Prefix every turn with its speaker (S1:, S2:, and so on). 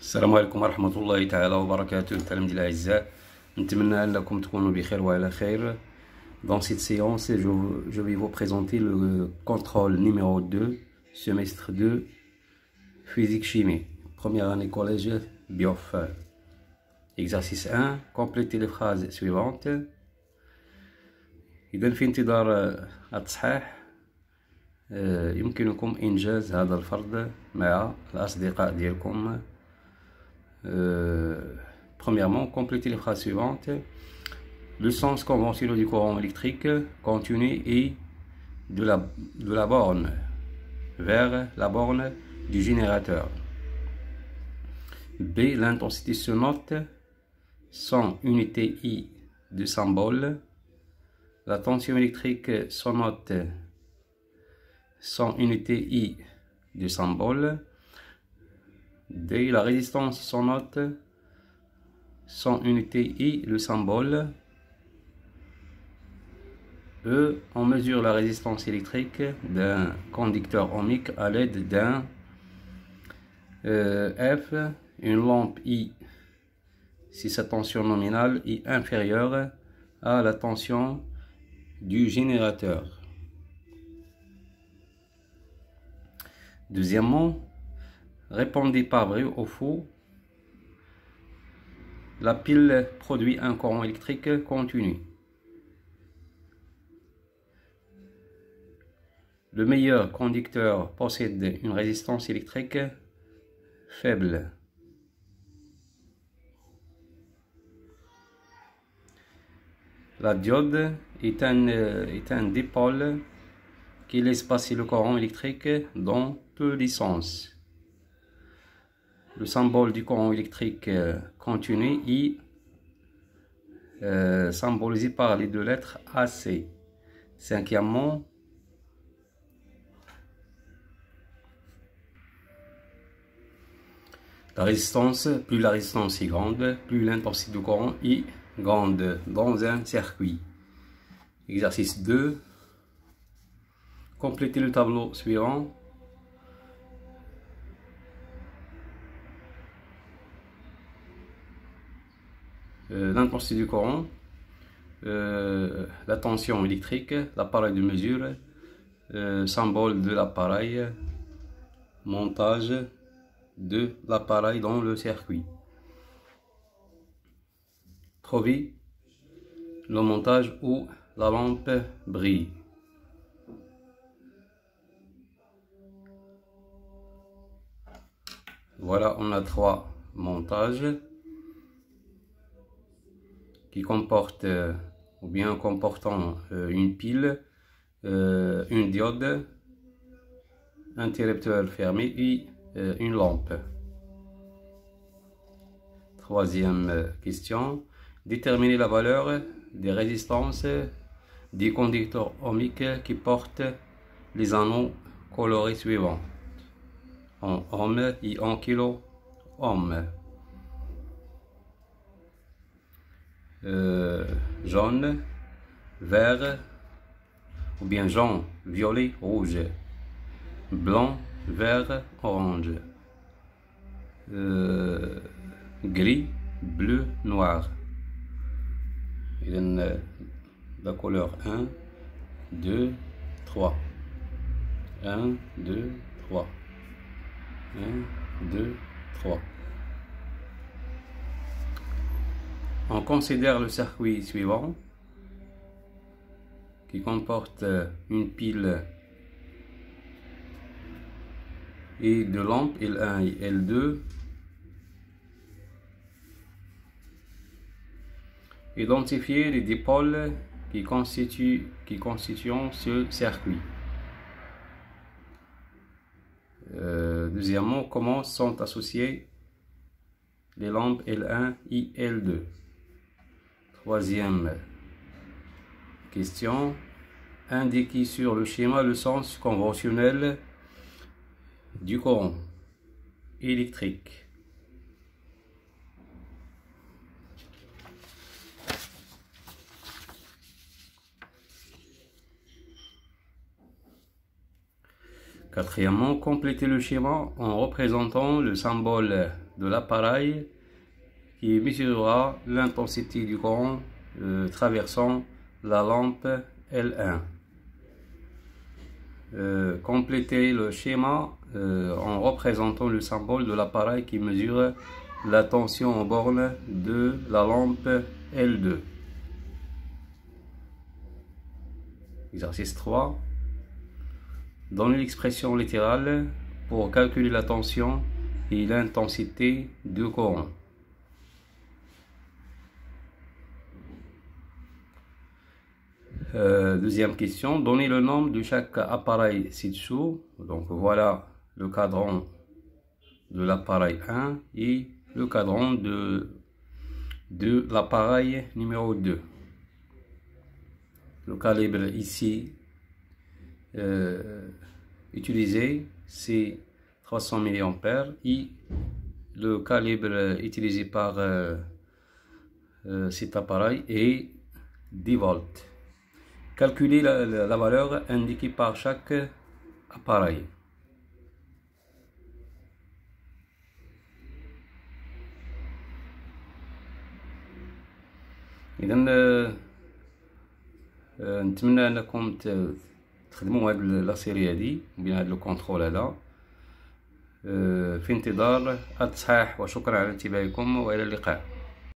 S1: السلام عليكم ورحمة الله تعالى وبركاته. التلاميذ الأعزاء، نتمنى أنكم تكونوا بخير وعلى خير. Dans cette séance, je vais vous présenter le contrôle numéro 2, semestre 2, physique-chimie, première année collège, BIOF. Exercice 1, complétez les phrases suivantes. إذا في انتظار التصحيح يمكنكم إنجاز هذا الفرض مع الأصدقاء ديالكم. Premièrement, complétez les phrases suivantes. Le sens conventionnel du courant électrique continu est de la borne vers la borne du générateur. B. L'intensité se note sans unité I de symbole. La tension électrique se note sans unité I de symbole. D. La résistance se note sans unité I le symbole. E. On mesure la résistance électrique d'un conducteur ohmique à l'aide d'un F. Une lampe I si sa tension nominale est inférieure à la tension du générateur. Deuxièmement, répondez par vrai ou faux. La pile produit un courant électrique continu. Le meilleur conducteur possède une résistance électrique faible. La diode est un dipôle qui laisse passer le courant électrique dans tous les sens. Le symbole du courant électrique continu est symbolisé par les deux lettres AC. Cinquièmement, plus la résistance est grande, plus l'intensité du courant est grande dans un circuit. Exercice 2. Complétez le tableau suivant. L'intensité du courant, la tension électrique, l'appareil de mesure, symbole de l'appareil, montage de l'appareil dans le circuit. Trouvez le montage où la lampe brille. Voilà, on a 3 montages qui comportent ou bien comportant une pile, une diode, un interrupteur fermé et une lampe. Troisième question. Déterminez la valeur des résistances des conducteurs ohmiques qui portent les anneaux colorés suivants en ohms et en kilo ohms. Jaune, vert, ou bien jaune, violet, rouge, blanc, vert, orange, gris, bleu, noir. Il y a la couleur 1, 2, 3. 1, 2, 3. 1, 2, 3. On considère le circuit suivant qui comporte une pile et deux lampes L1 et L2. Identifiez les dipôles qui constituent ce circuit. Deuxièmement, comment sont associées les lampes L1 et L2. Troisième question, indiquez sur le schéma le sens conventionnel du courant électrique. Quatrièmement, complétez le schéma en représentant le symbole de l'appareil qui mesurera l'intensité du courant traversant la lampe L1. Complétez le schéma en représentant le symbole de l'appareil qui mesure la tension en borne de la lampe L2. Exercice 3. Donnez l'expression littérale pour calculer la tension et l'intensité du courant. Deuxième question, donnez le nom de chaque appareil ci-dessous. Donc voilà le cadran de l'appareil 1 et le cadran de l'appareil numéro 2. Le calibre ici utilisé, c'est 300 mA et le calibre utilisé par cet appareil est 10 volts. Calculez la valeur indiquée par chaque appareil. إذا نتمنى أنكم تخدموا هاد لا سيري هادي بين هاد لو كونترول هذا في انتظار التصحيح، وشكرا على انتباهكم وإلى اللقاء.